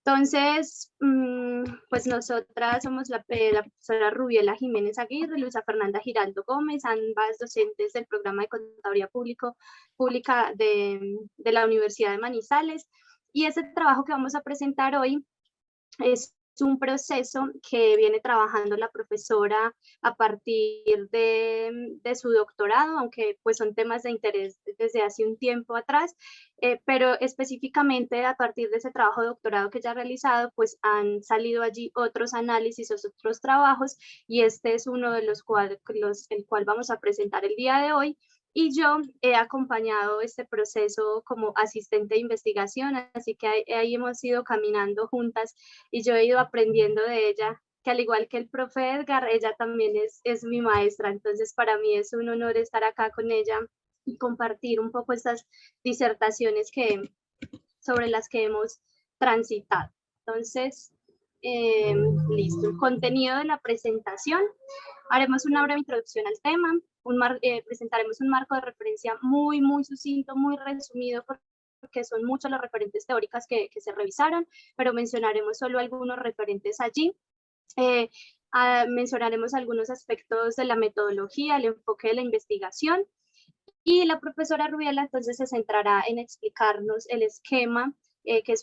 Entonces, pues nosotras somos la profesora Rubiela Jiménez Aguirre, Luisa Fernanda Giraldo Gómez, ambas docentes del programa de Contaduría Pública de la Universidad de Manizales. Y ese trabajo que vamos a presentar hoy es un proceso que viene trabajando la profesora a partir de su doctorado, aunque pues son temas de interés desde hace un tiempo atrás, pero específicamente a partir de ese trabajo de doctorado que ya ha realizado, pues han salido allí otros análisis, otros trabajos, y este es uno de el cual vamos a presentar el día de hoy. Y yo he acompañado este proceso como asistente de investigación, así que ahí hemos ido caminando juntas y yo he ido aprendiendo de ella, que al igual que el profe Edgar, ella también es mi maestra, entonces para mí es un honor estar acá con ella y compartir un poco estas disertaciones sobre las que hemos transitado. Entonces, listo, el contenido de la presentación. Haremos una breve introducción al tema, presentaremos un marco de referencia muy sucinto, muy resumido, porque son muchos los referentes teóricos que se revisaron, pero mencionaremos solo algunos referentes allí. Mencionaremos algunos aspectos de la metodología, el enfoque de la investigación, y la profesora Rubiela entonces se centrará en explicarnos el esquema que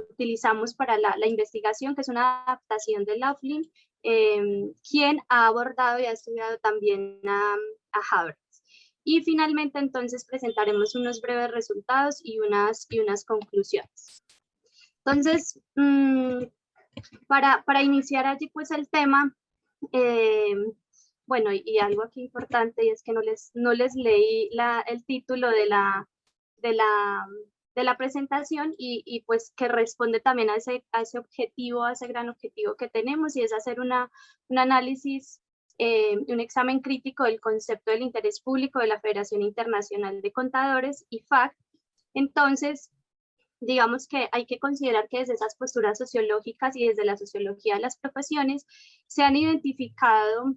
utilizamos para la investigación, que es una adaptación de Laughlin, quien ha abordado y ha estudiado también a Habermas. Y finalmente entonces presentaremos unos breves resultados y unas conclusiones. Entonces, para iniciar allí pues el tema, bueno, y algo aquí importante, y es que no les leí el título de la presentación, y pues que responde también a ese objetivo, a ese gran objetivo que tenemos, y es hacer un análisis, un examen crítico del concepto del interés público de la Federación Internacional de Contadores, IFAC. Entonces, digamos que hay que considerar que desde esas posturas sociológicas y desde la sociología de las profesiones se han identificado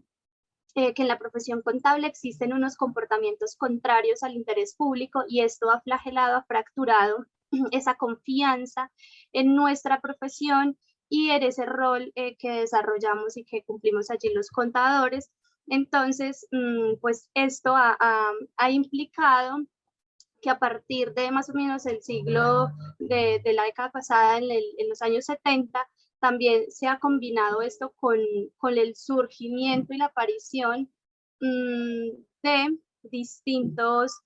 que en la profesión contable existen unos comportamientos contrarios al interés público, y esto ha flagelado, ha fracturado esa confianza en nuestra profesión y en ese rol que desarrollamos y que cumplimos allí los contadores. Entonces, pues esto ha implicado que a partir de más o menos el siglo de la década pasada, en los años 70, también se ha combinado esto con el surgimiento y la aparición de distintos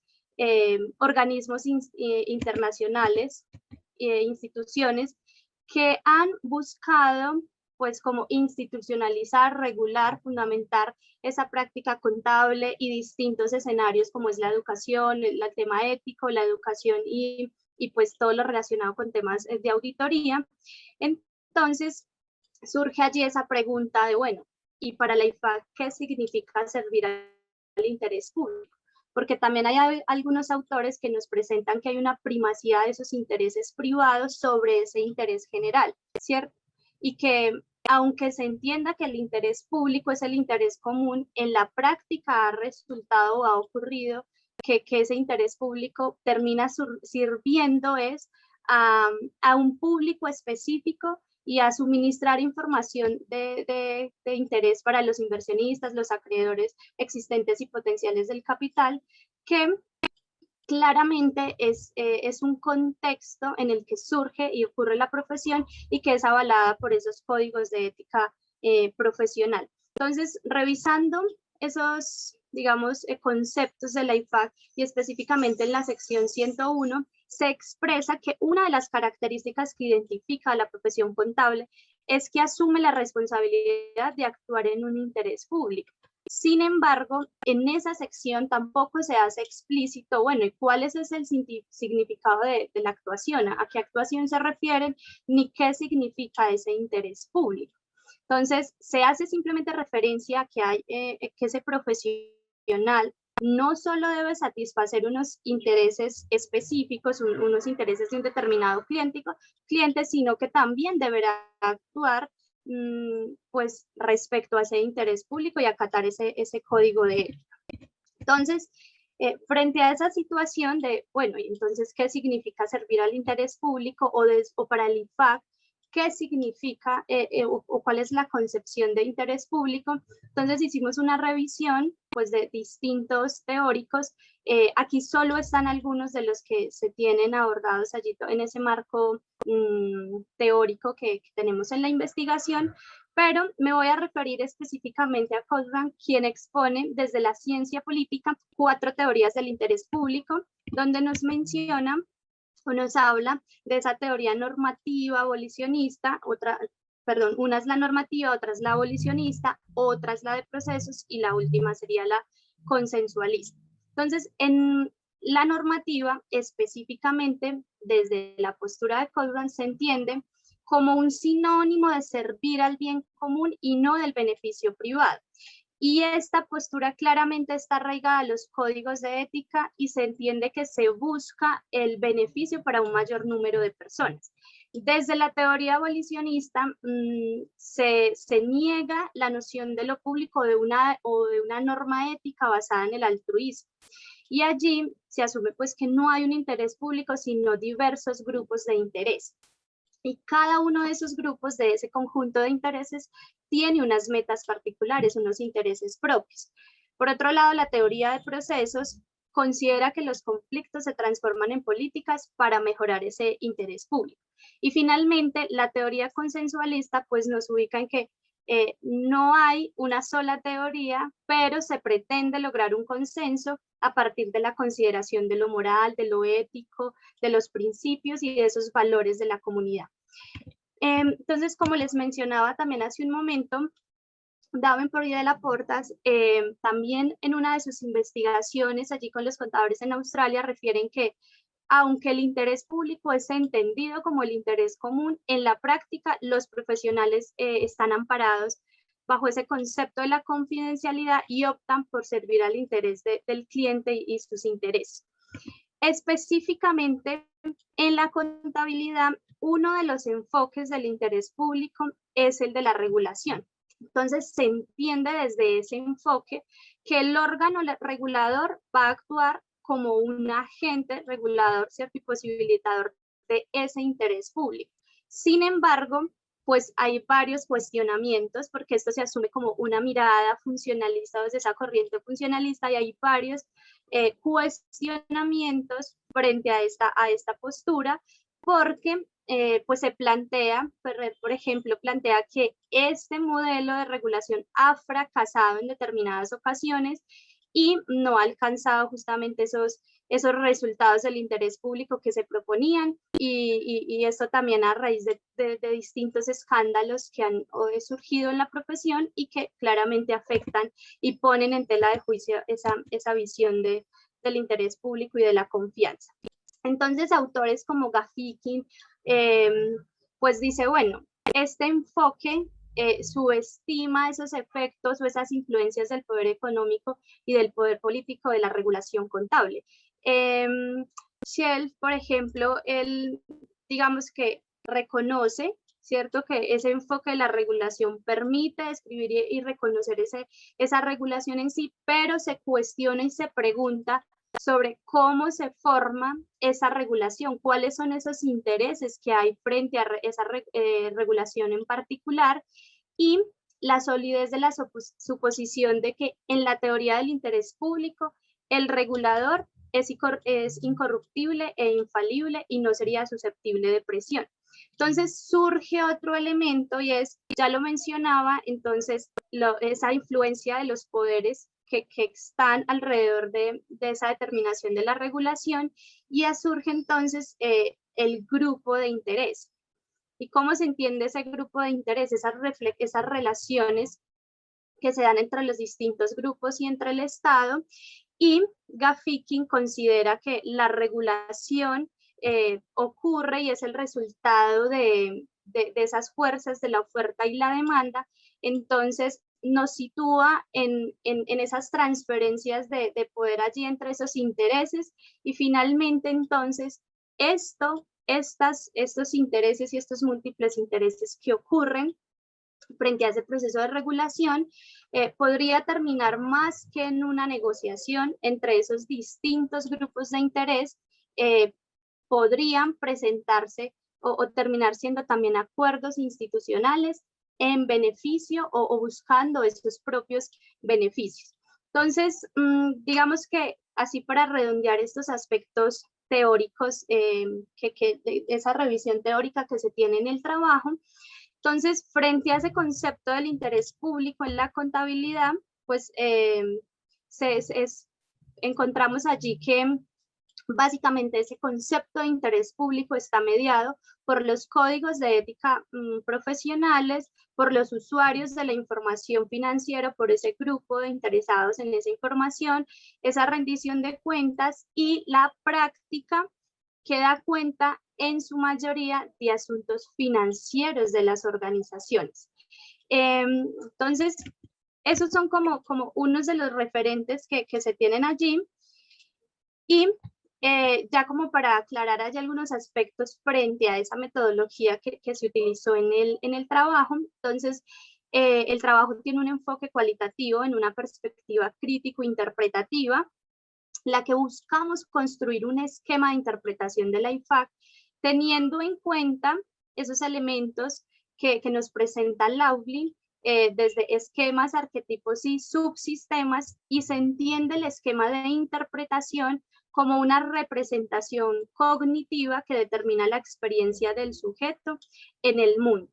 organismos internacionales e instituciones que han buscado pues como institucionalizar, regular, fundamentar esa práctica contable y distintos escenarios como es la educación, el tema ético, la educación y pues todo lo relacionado con temas de auditoría. Entonces surge allí esa pregunta de, bueno, y para la IFAC, ¿qué significa servir al interés público? Porque también hay algunos autores que nos presentan que hay una primacía de esos intereses privados sobre ese interés general, ¿cierto? Y que aunque se entienda que el interés público es el interés común, en la práctica ha resultado o ha ocurrido que ese interés público termina sirviendo a un público específico y a suministrar información de interés para los inversionistas, los acreedores existentes y potenciales del capital, que claramente es un contexto en el que surge y ocurre la profesión y que es avalada por esos códigos de ética profesional. Entonces, revisando esos, digamos, conceptos de la IFAC y específicamente en la sección 101, se expresa que una de las características que identifica a la profesión contable es que asume la responsabilidad de actuar en un interés público. Sin embargo, en esa sección tampoco se hace explícito, bueno, ¿y cuál es el significado de la actuación? ¿A qué actuación se refieren? Ni qué significa ese interés público. Entonces, se hace simplemente referencia a que ese profesional no solo debe satisfacer unos intereses específicos, unos intereses de un determinado cliente, sino que también deberá actuar pues respecto a ese interés público y acatar ese código de ética. Entonces, frente a esa situación de, bueno, entonces, ¿qué significa servir al interés público o para el IFAC? qué significa o cuál es la concepción de interés público. Entonces hicimos una revisión pues, de distintos teóricos. Aquí solo están algunos de los que se tienen abordados allí en ese marco teórico que tenemos en la investigación, pero me voy a referir específicamente a Cochran, quien expone desde la ciencia política 4 teorías del interés público, donde nos menciona o nos habla de esa teoría normativa abolicionista, una es la normativa, otra es la abolicionista, otra es la de procesos y la última sería la consensualista. Entonces, en la normativa, específicamente desde la postura de Cochran, se entiende como un sinónimo de servir al bien común y no del beneficio privado. Y esta postura claramente está arraigada a los códigos de ética y se entiende que se busca el beneficio para un mayor número de personas. Desde la teoría abolicionista se niega la noción de lo público de una norma ética basada en el altruismo. Y allí se asume pues que no hay un interés público, sino diversos grupos de interés. Y cada uno de esos grupos, de ese conjunto de intereses, tiene unas metas particulares, unos intereses propios. Por otro lado, la teoría de procesos considera que los conflictos se transforman en políticas para mejorar ese interés público. Y finalmente, la teoría consensualista pues nos ubica en que no hay una sola teoría, pero se pretende lograr un consenso a partir de la consideración de lo moral, de lo ético, de los principios y de esos valores de la comunidad. Entonces, como les mencionaba también hace un momento, Davenport y de la Portas, también en una de sus investigaciones allí con los contadores en Australia, refieren que aunque el interés público es entendido como el interés común, en la práctica los profesionales están amparados bajo ese concepto de la confidencialidad y optan por servir al interés del cliente y sus intereses. Específicamente en la contabilidad, uno de los enfoques del interés público es el de la regulación. Entonces se entiende desde ese enfoque que el órgano regulador va a actuar como un agente regulador, cierto, y posibilitador de ese interés público. Sin embargo, pues hay varios cuestionamientos, porque esto se asume como una mirada funcionalista desde esa corriente funcionalista, y hay varios cuestionamientos frente a esta postura, porque pues se plantea, por ejemplo, plantea que este modelo de regulación ha fracasado en determinadas ocasiones y no ha alcanzado justamente esos resultados del interés público que se proponían, y esto también a raíz de distintos escándalos que han surgido en la profesión y que claramente afectan y ponen en tela de juicio esa visión del interés público y de la confianza. Entonces, autores como Gaficki, pues dice, bueno, este enfoque subestima esos efectos o esas influencias del poder económico y del poder político de la regulación contable. Shelf, por ejemplo, él, digamos que reconoce, ¿cierto?, que ese enfoque de la regulación permite describir y reconocer esa regulación en sí, pero se cuestiona y se pregunta sobre cómo se forma esa regulación, cuáles son esos intereses que hay frente a esa regulación en particular, y la solidez de la suposición de que en la teoría del interés público el regulador es incorruptible e infalible y no sería susceptible de presión. Entonces surge otro elemento y es, ya lo mencionaba, entonces esa influencia de los poderes que están alrededor de esa determinación de la regulación, y surge entonces el grupo de interés. ¿Y cómo se entiende ese grupo de interés? Esas relaciones que se dan entre los distintos grupos y entre el Estado. Y Gaficki considera que la regulación ocurre y es el resultado de esas fuerzas de la oferta y la demanda. Entonces nos sitúa en esas transferencias de poder allí entre esos intereses, y finalmente entonces estos intereses y estos múltiples intereses que ocurren frente a ese proceso de regulación podría terminar más que en una negociación entre esos distintos grupos de interés, podrían presentarse o terminar siendo también acuerdos institucionales en beneficio o buscando esos propios beneficios. Entonces, digamos que así para redondear estos aspectos teóricos, esa revisión teórica que se tiene en el trabajo, entonces, frente a ese concepto del interés público en la contabilidad, pues encontramos allí que básicamente ese concepto de interés público está mediado por los códigos de ética profesionales, por los usuarios de la información financiera, por ese grupo de interesados en esa información, esa rendición de cuentas y la práctica que da cuenta en su mayoría de asuntos financieros de las organizaciones. Entonces, esos son como unos de los referentes que se tienen allí. Y ya como para aclarar hay algunos aspectos frente a esa metodología que se utilizó en el trabajo, entonces el trabajo tiene un enfoque cualitativo en una perspectiva crítico-interpretativa, la que buscamos construir un esquema de interpretación de la IFAC, teniendo en cuenta esos elementos que nos presenta Laughlin, desde esquemas, arquetipos y subsistemas, y se entiende el esquema de interpretación como una representación cognitiva que determina la experiencia del sujeto en el mundo.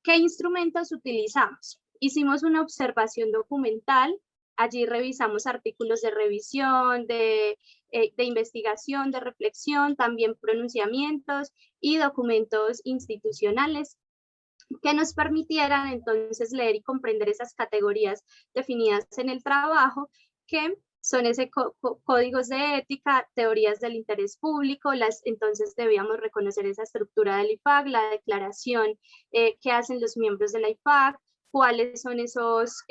¿Qué instrumentos utilizamos? Hicimos una observación documental, allí revisamos artículos de revisión, de investigación, de reflexión, también pronunciamientos y documentos institucionales que nos permitieran entonces leer y comprender esas categorías definidas en el trabajo, que son ese códigos de ética, teorías del interés público, entonces debíamos reconocer esa estructura del IFAC, la declaración que hacen los miembros de la IFAC, cuáles son esos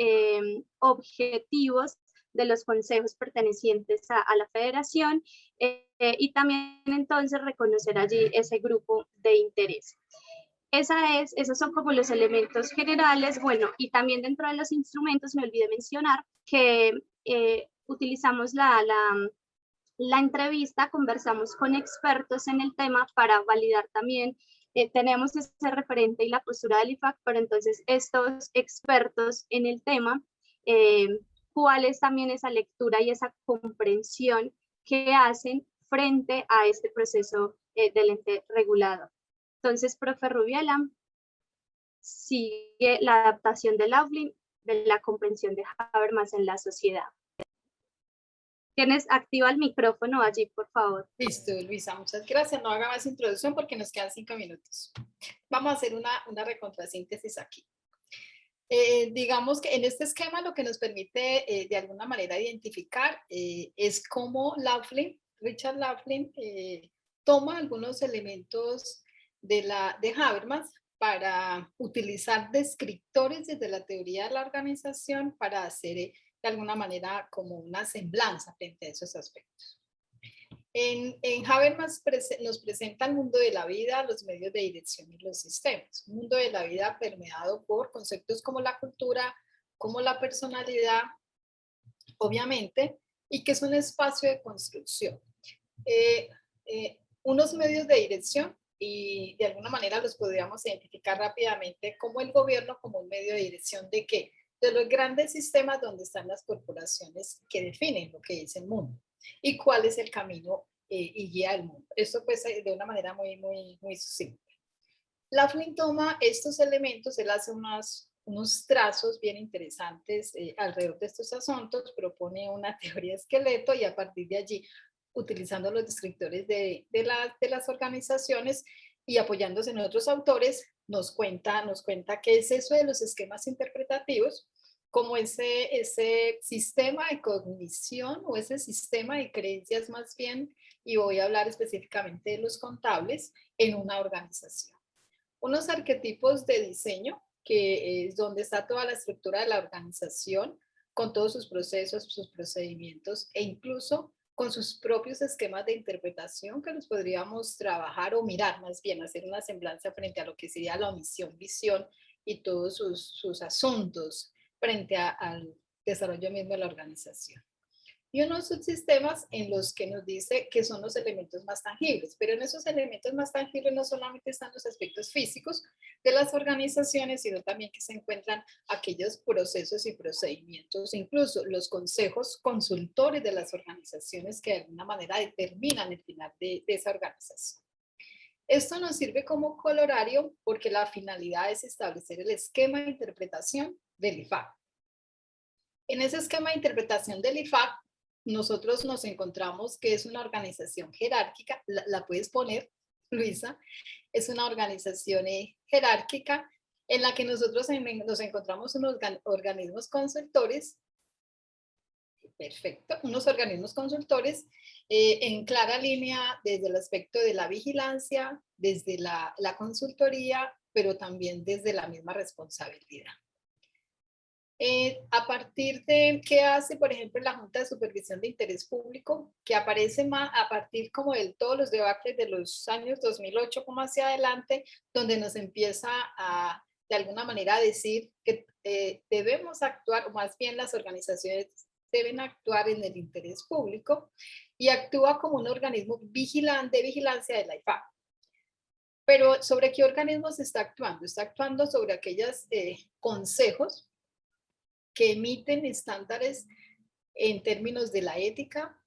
objetivos de los consejos pertenecientes a la federación, y también entonces reconocer allí ese grupo de interés. Esos son como los elementos generales. Bueno, y también dentro de los instrumentos me olvidé mencionar que utilizamos la entrevista, conversamos con expertos en el tema para validar también, tenemos ese referente y la postura del IFAC, pero entonces estos expertos en el tema, cuál es también esa lectura y esa comprensión que hacen frente a este proceso del ente regulador. Entonces, profe Rubiela, sigue la adaptación de Laughlin de la comprensión de Habermas en la sociedad. Tienes activa el micrófono allí, por favor. Listo, Luisa, muchas gracias. No haga más introducción porque nos quedan 5 minutos. Vamos a hacer una recontrasíntesis aquí. Digamos que en este esquema lo que nos permite de alguna manera identificar es cómo Richard Laughlin toma algunos elementos de Habermas para utilizar descriptores desde la teoría de la organización para hacer de alguna manera como una semblanza frente a esos aspectos. En Habermas nos presenta el mundo de la vida, los medios de dirección y los sistemas. Un mundo de la vida permeado por conceptos como la cultura, como la personalidad, obviamente, y que es un espacio de construcción. Unos medios de dirección, y de alguna manera los podríamos identificar rápidamente como el gobierno, como un medio de dirección de ¿qué? De los grandes sistemas donde están las corporaciones que definen lo que es el mundo y cuál es el camino y guía del mundo. Esto pues de una manera muy sucinta. Laughlin toma estos elementos, él hace unos trazos bien interesantes alrededor de estos asuntos, propone una teoría de esqueleto y a partir de allí, utilizando los descriptores de las organizaciones y apoyándose en otros autores, nos cuenta qué es eso de los esquemas interpretativos, como ese sistema de cognición o ese sistema de creencias más bien, y voy a hablar específicamente de los contables en una organización. Unos arquetipos de diseño, que es donde está toda la estructura de la organización, con todos sus procesos, sus procedimientos e incluso con sus propios esquemas de interpretación que los podríamos trabajar o mirar más bien, hacer una semblanza frente a lo que sería la misión, visión y todos sus asuntos frente al desarrollo mismo de la organización. y unos subsistemas en los que nos dice que son los elementos más tangibles. Pero en esos elementos más tangibles no solamente están los aspectos físicos de las organizaciones, sino también que se encuentran aquellos procesos y procedimientos, incluso los consejos consultores de las organizaciones que de alguna manera determinan el final de esa organización. Esto nos sirve como colorario porque la finalidad es establecer el esquema de interpretación del IFAC. En ese esquema de interpretación del IFAC, nosotros nos encontramos que es una organización jerárquica, la puedes poner, Luisa, es una organización jerárquica en la que nosotros nos encontramos unos organismos consultores, perfecto, unos organismos consultores en clara línea desde el aspecto de la vigilancia, desde la consultoría, pero también desde la misma responsabilidad. A partir de qué hace, por ejemplo, la Junta de Supervisión de Interés Público, que aparece más a partir como de todos los debates de los años 2008 como hacia adelante, donde nos empieza a, de alguna manera, a decir que debemos actuar, o más bien las organizaciones deben actuar en el interés público, y actúa como un organismo vigilante, de vigilancia de la IFAC. Pero ¿sobre qué organismos está actuando? Está actuando sobre aquellos consejos que emiten estándares en términos de la ética,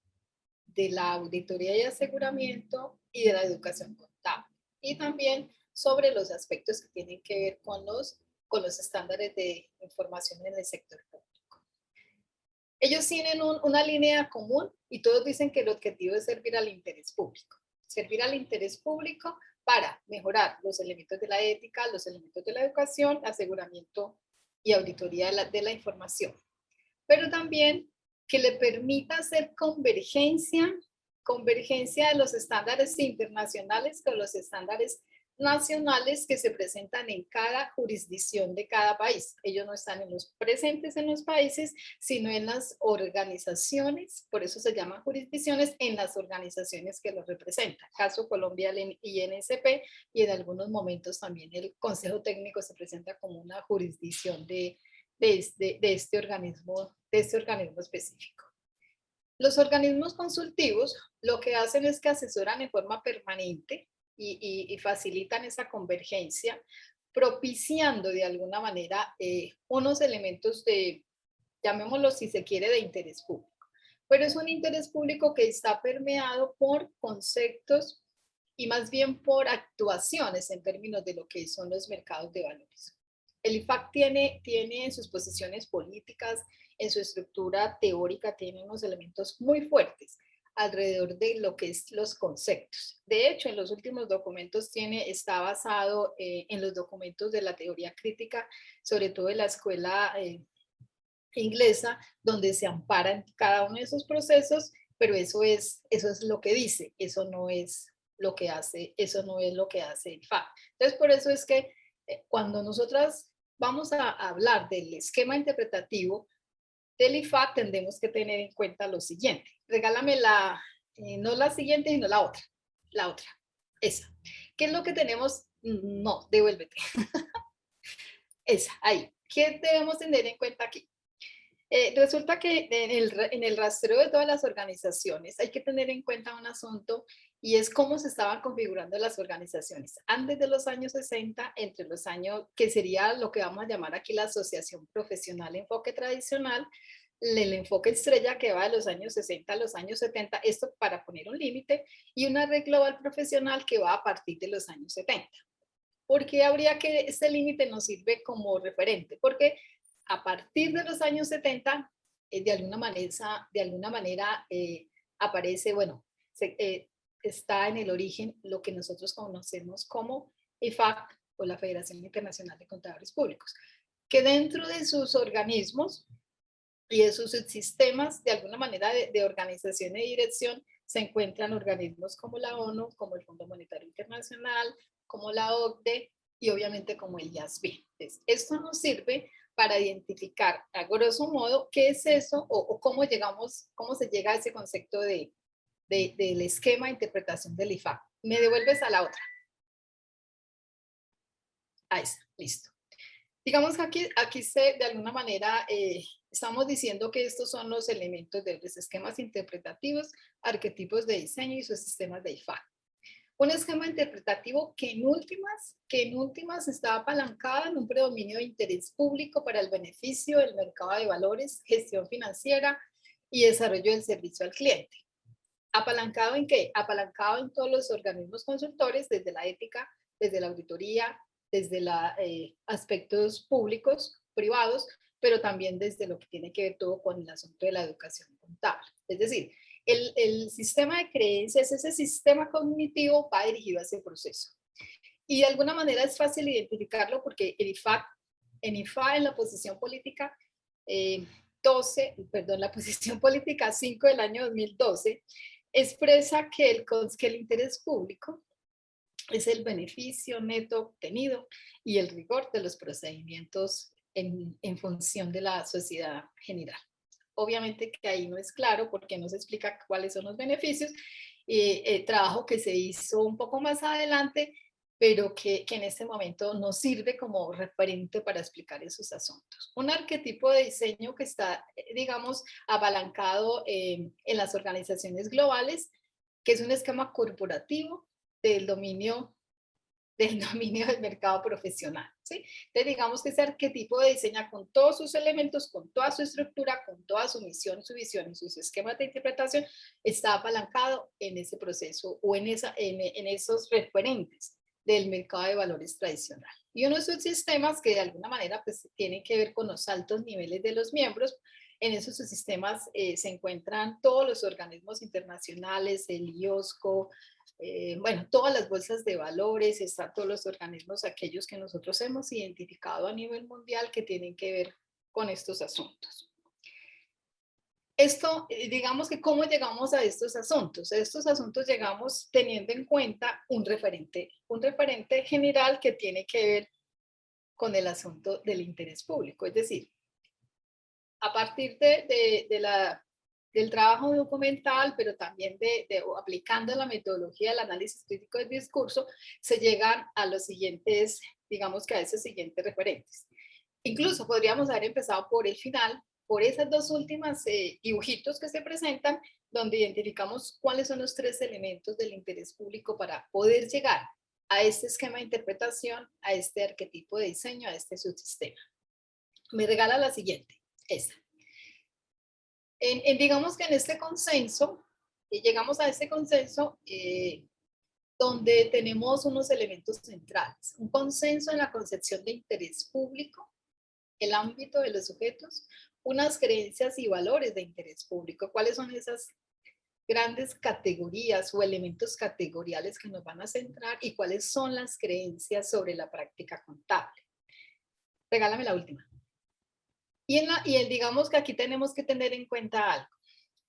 de la auditoría y aseguramiento y de la educación contable. Y también sobre los aspectos que tienen que ver con los estándares de información en el sector público. Ellos tienen una línea común y todos dicen que el objetivo es servir al interés público. Servir al interés público para mejorar los elementos de la ética, los elementos de la educación, aseguramiento y auditoría de la información. Pero también que le permita hacer convergencia de los estándares internacionales con los estándares nacionales que se presentan en cada jurisdicción de cada país. Ellos no están presentes en los países, sino en las organizaciones, por eso se llaman jurisdicciones, en las organizaciones que los representan. Caso Colombia, el INSP, y en algunos momentos también el Consejo Técnico se presenta como una jurisdicción de este organismo específico. Los organismos consultivos lo que hacen es que asesoran en forma permanente y facilitan esa convergencia, propiciando de alguna manera unos elementos de, llamémoslo si se quiere, de interés público. Pero es un interés público que está permeado por conceptos y más bien por actuaciones en términos de lo que son los mercados de valores. El IFAC tiene en sus posiciones políticas, en su estructura teórica, tiene unos elementos muy fuertes alrededor de lo que es los conceptos. De hecho, en los últimos documentos está basado en los documentos de la teoría crítica, sobre todo de la escuela inglesa, donde se amparan cada uno de esos procesos, pero eso es lo que dice, eso no es lo que hace, eso no es lo que hace el IFAC. Entonces, por eso es que cuando nosotras vamos a hablar del esquema interpretativo del IFAC, tendremos que tener en cuenta lo siguiente. Regálame no la siguiente, sino la otra, esa. ¿Qué es lo que tenemos? No, devuélvete. Esa, ahí. ¿Qué debemos tener en cuenta aquí? Resulta que en el rastreo de todas las organizaciones hay que tener en cuenta un asunto y es cómo se estaban configurando las organizaciones antes de los años 60, entre los años que sería lo que vamos a llamar aquí la asociación profesional enfoque tradicional, el enfoque estrella que va de los años 60 a los años 70, esto para poner un límite, y una red global profesional que va a partir de los años 70. ¿Por qué habría que este límite nos sirve como referente? Porque a partir de los años 70, de alguna manera aparece, bueno, está en el origen lo que nosotros conocemos como IFAC o la Federación Internacional de Contadores Públicos, que dentro de sus organismos y de sus sistemas, de alguna manera de organización y dirección, se encuentran organismos como la ONU, como el Fondo Monetario Internacional, como la OCDE y obviamente como el IASB. Entonces, esto nos sirve para identificar a grosso modo qué es eso o cómo se llega a ese concepto del esquema de interpretación del IFAC. Me devuelves a la otra. Ahí está, listo. Digamos que aquí se de alguna manera Estamos diciendo que estos son los elementos de los esquemas interpretativos, arquetipos de diseño y sus sistemas de IFAC. Un esquema interpretativo que en últimas está apalancado en un predominio de interés público para el beneficio del mercado de valores, gestión financiera y desarrollo del servicio al cliente. ¿Apalancado en qué? Apalancado en todos los organismos consultores, desde la ética, desde la auditoría, desde aspectos públicos, privados, pero también desde lo que tiene que ver todo con el asunto de la educación contable. Es decir, el sistema de creencias, ese sistema cognitivo va dirigido a ese proceso. Y de alguna manera es fácil identificarlo porque en IFA, en la posición política la posición política 5 del año 2012, expresa que el interés público es el beneficio neto obtenido y el rigor de los procedimientos en función de la sociedad general. Obviamente que ahí no es claro porque no se explica cuáles son los beneficios. Trabajo que se hizo un poco más adelante, pero que en este momento nos sirve como referente para explicar esos asuntos. Un arquetipo de diseño que está, digamos, apalancado en las organizaciones globales, que es un esquema corporativo del dominio del mercado profesional, ¿sí? Entonces, digamos que ese arquetipo de diseño con todos sus elementos, con toda su estructura, con toda su misión, su visión y sus esquemas de interpretación, está apalancado en ese proceso o en esos referentes del mercado de valores tradicional. Y uno de esos sistemas que de alguna manera pues, tienen que ver con los altos niveles de los miembros. En esos sistemas se encuentran todos los organismos internacionales, el IOSCO, bueno, todas las bolsas de valores, están todos los organismos, aquellos que nosotros hemos identificado a nivel mundial que tienen que ver con estos asuntos. Esto, digamos que cómo llegamos a estos asuntos. A estos asuntos llegamos teniendo en cuenta un referente general que tiene que ver con el asunto del interés público. Es decir, a partir del trabajo documental, pero también aplicando la metodología del análisis crítico del discurso, se llegan a los siguientes, digamos que a esos siguientes referentes. Incluso podríamos haber empezado por el final, por esas dos últimas dibujitos que se presentan, donde identificamos cuáles son los tres elementos del interés público para poder llegar a este esquema de interpretación, a este arquetipo de diseño, a este subsistema. Me regala la siguiente, esta. Digamos que en este consenso, llegamos a este consenso donde tenemos unos elementos centrales. Un consenso en la concepción de interés público, el ámbito de los sujetos, unas creencias y valores de interés público. ¿Cuáles son esas grandes categorías o elementos categoriales que nos van a centrar y cuáles son las creencias sobre la práctica contable? Regálame la última. Digamos que aquí tenemos que tener en cuenta algo,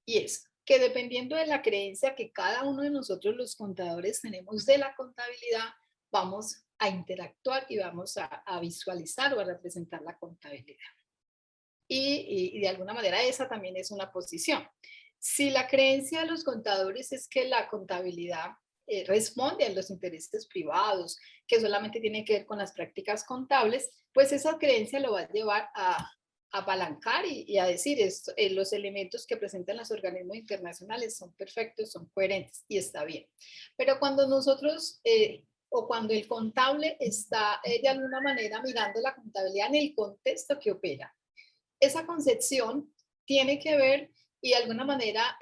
y es que dependiendo de la creencia que cada uno de nosotros los contadores tenemos de la contabilidad, vamos a interactuar y vamos a visualizar o a representar la contabilidad. Y de alguna manera esa también es una posición. Si la creencia de los contadores es que la contabilidad responde a los intereses privados, que solamente tiene que ver con las prácticas contables, pues esa creencia lo va a llevar a apalancar y a decir esto, los elementos que presentan los organismos internacionales son perfectos, son coherentes y está bien. Pero cuando nosotros o cuando el contable está de alguna manera mirando la contabilidad en el contexto que opera, esa concepción tiene que ver y de alguna manera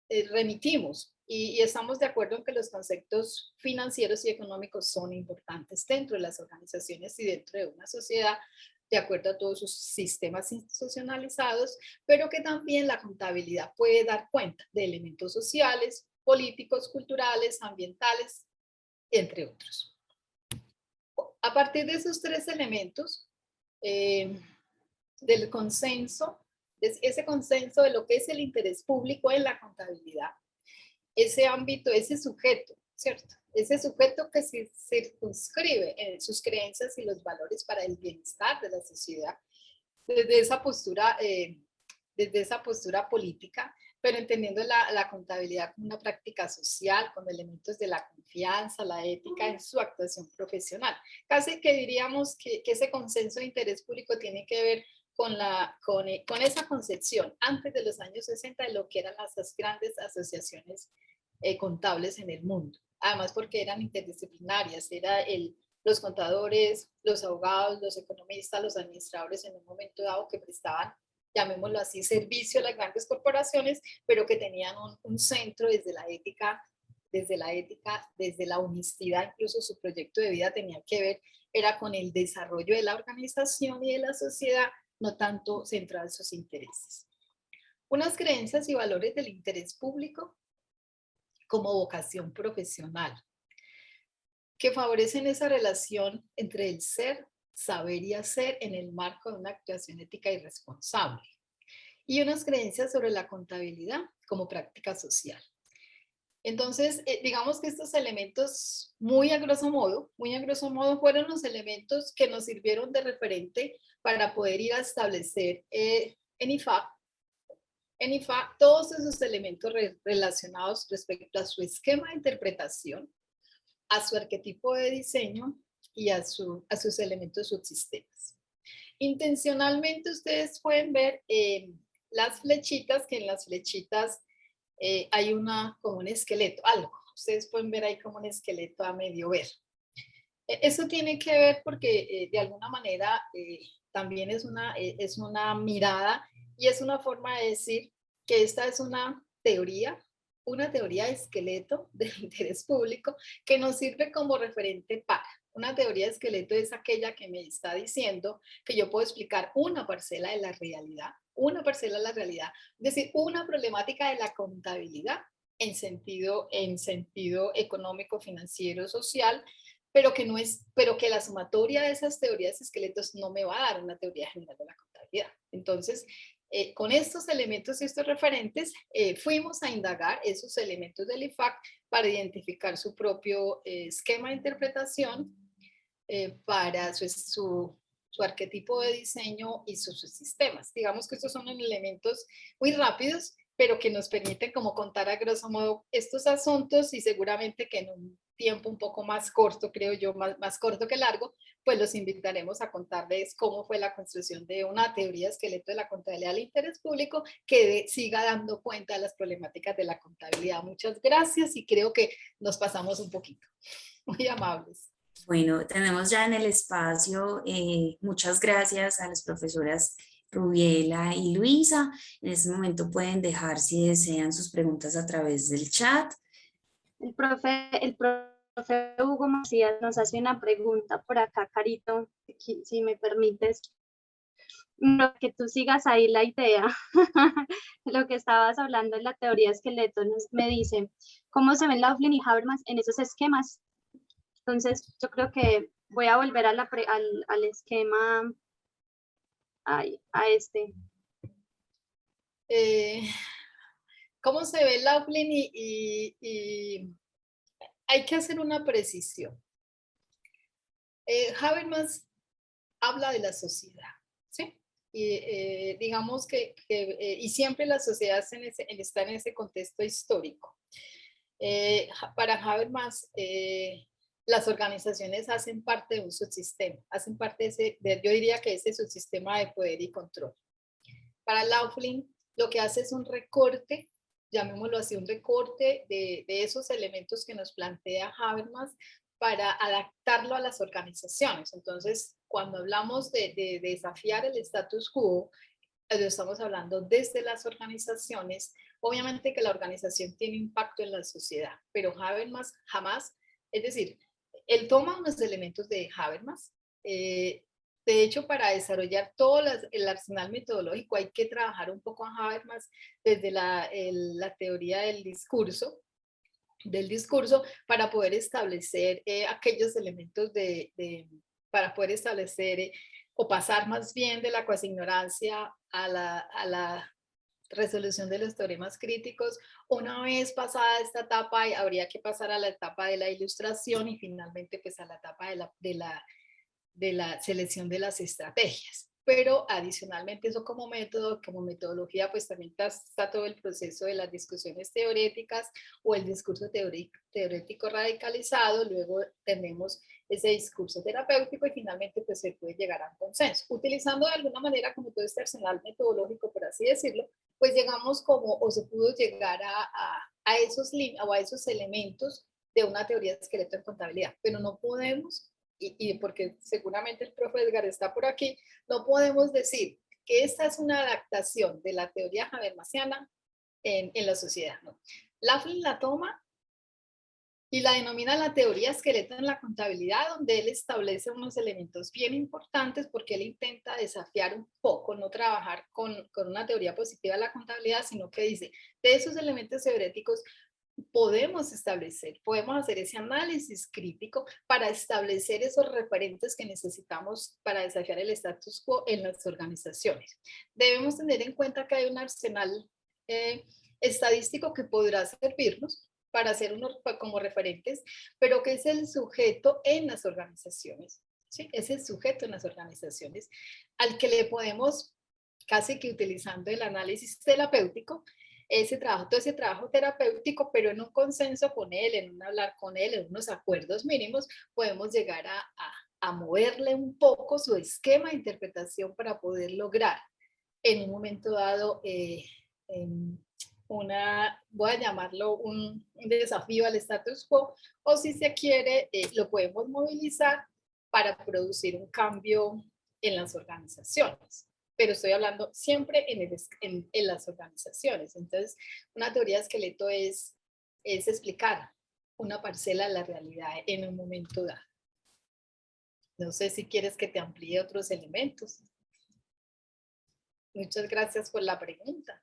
remitimos y estamos de acuerdo en que los conceptos financieros y económicos son importantes dentro de las organizaciones y dentro de una sociedad, de acuerdo a todos sus sistemas institucionalizados, pero que también la contabilidad puede dar cuenta de elementos sociales, políticos, culturales, ambientales, entre otros. A partir de esos tres elementos del consenso, ese consenso de lo que es el interés público en la contabilidad, ese ámbito, ese sujeto, ¿cierto? Ese sujeto que se circunscribe en sus creencias y los valores para el bienestar de la sociedad, desde esa postura política, pero entendiendo la contabilidad como una práctica social, con elementos de la confianza, la ética en su actuación profesional. Casi que diríamos que ese consenso de interés público tiene que ver con esa concepción antes de los años 60 de lo que eran las grandes asociaciones contables en el mundo. Además porque eran interdisciplinarias, los contadores, los abogados, los economistas, los administradores en un momento dado que prestaban, llamémoslo así, servicio a las grandes corporaciones, pero que tenían un centro desde la ética, desde la honestidad, incluso su proyecto de vida tenía que ver, era con el desarrollo de la organización y de la sociedad, no tanto centrado en sus intereses. Unas creencias y valores del interés público como vocación profesional, que favorecen esa relación entre el ser, saber y hacer en el marco de una actuación ética y responsable. Y unas creencias sobre la contabilidad como práctica social. Entonces, digamos que estos elementos, muy a grosso modo, fueron los elementos que nos sirvieron de referente para poder ir a establecer en IFAC todos esos elementos relacionados respecto a su esquema de interpretación, a su arquetipo de diseño y a sus elementos subsistemas. Intencionalmente ustedes pueden ver las flechitas, que en las flechitas hay como un esqueleto, algo. Ustedes pueden ver ahí como un esqueleto a medio ver. Eso tiene que ver porque de alguna manera también es una mirada y es una forma de decir que esta es una teoría de esqueleto del interés público que nos sirve como referente para. Una teoría de esqueleto es aquella que me está diciendo que yo puedo explicar una parcela de la realidad, es decir, una problemática de la contabilidad en sentido económico, financiero, social, pero que la sumatoria de esas teorías esqueletos no me va a dar una teoría general de la contabilidad. Entonces, con estos elementos y estos referentes, fuimos a indagar esos elementos del IFAC para identificar su propio esquema de interpretación para su arquetipo de diseño y sus sistemas. Digamos que estos son elementos muy rápidos, pero que nos permiten como contar a grosso modo estos asuntos y seguramente que en un tiempo un poco más corto, creo yo, más corto que largo, pues los invitaremos a contarles cómo fue la construcción de una teoría de esqueleto de la contabilidad del interés público que siga dando cuenta de las problemáticas de la contabilidad. Muchas gracias y creo que nos pasamos un poquito. Muy amables. Bueno, tenemos ya en el espacio, muchas gracias a las profesoras Rubiela y Luisa. En este momento pueden dejar, si desean, sus preguntas a través del chat. El profe Hugo Macías nos hace una pregunta por acá, Carito, si me permites. Que tú sigas ahí la idea, lo que estabas hablando en la teoría esqueleto, me dice, ¿cómo se ven Laughlin y Habermas en esos esquemas? Entonces, yo creo que voy a volver a al esquema, a este. ¿Cómo se ve Laughlin? Y hay que hacer una precisión. Habermas habla de la sociedad, ¿sí? Y digamos y siempre la sociedad está en ese contexto histórico. Para Habermas, las organizaciones hacen parte de un subsistema, hacen parte yo diría que ese subsistema de poder y control. Para Laughlin, lo que hace es un recorte, llamémoslo así, un recorte de esos elementos que nos plantea Habermas para adaptarlo a las organizaciones. Entonces, cuando hablamos de desafiar el status quo, lo estamos hablando desde las organizaciones. Obviamente que la organización tiene impacto en la sociedad, pero Habermas jamás, es decir, él toma unos elementos de Habermas. De hecho, para desarrollar todo el arsenal metodológico hay que trabajar un poco a Habermas desde la teoría del discurso para poder establecer aquellos elementos para poder establecer o pasar más bien de la cuasi ignorancia a la resolución de los teoremas críticos. Una vez pasada esta etapa, habría que pasar a la etapa de la ilustración y finalmente pues a la etapa de la selección de las estrategias. pero adicionalmente eso como método, como metodología, pues también está todo el proceso de las discusiones teoréticas o el discurso teórico radicalizado, luego tenemos ese discurso terapéutico y finalmente pues se puede llegar a un consenso. Utilizando de alguna manera como todo este arsenal metodológico, por así decirlo, pues llegamos como, o se pudo llegar a esos elementos de una teoría de esqueleto en contabilidad, pero no podemos, y porque seguramente el profe Edgar está por aquí, no podemos decir que esta es una adaptación de la teoría habermasiana en la sociedad, ¿no? Laughlin la toma y la denomina la teoría esqueleto en la contabilidad, donde él establece unos elementos bien importantes porque él intenta desafiar un poco, no trabajar con una teoría positiva de la contabilidad, sino que dice, de esos elementos teoréticos podemos hacer ese análisis crítico para establecer esos referentes que necesitamos para desafiar el status quo en las organizaciones. Debemos tener en cuenta que hay un arsenal estadístico que podrá servirnos para hacer unos como referentes, pero que es el sujeto en las organizaciones, ¿sí? Es el sujeto en las organizaciones al que le podemos, casi que utilizando el análisis terapéutico, todo ese trabajo terapéutico, pero en un consenso con él, en un hablar con él, en unos acuerdos mínimos, podemos llegar a moverle un poco su esquema de interpretación para poder lograr en un momento dado voy a llamarlo un desafío al status quo, o si se quiere, lo podemos movilizar para producir un cambio en las organizaciones. Pero estoy hablando siempre en las organizaciones. Entonces, una teoría de esqueleto es explicar una parcela de la realidad en un momento dado. No sé si quieres que te amplíe otros elementos. Muchas gracias por la pregunta.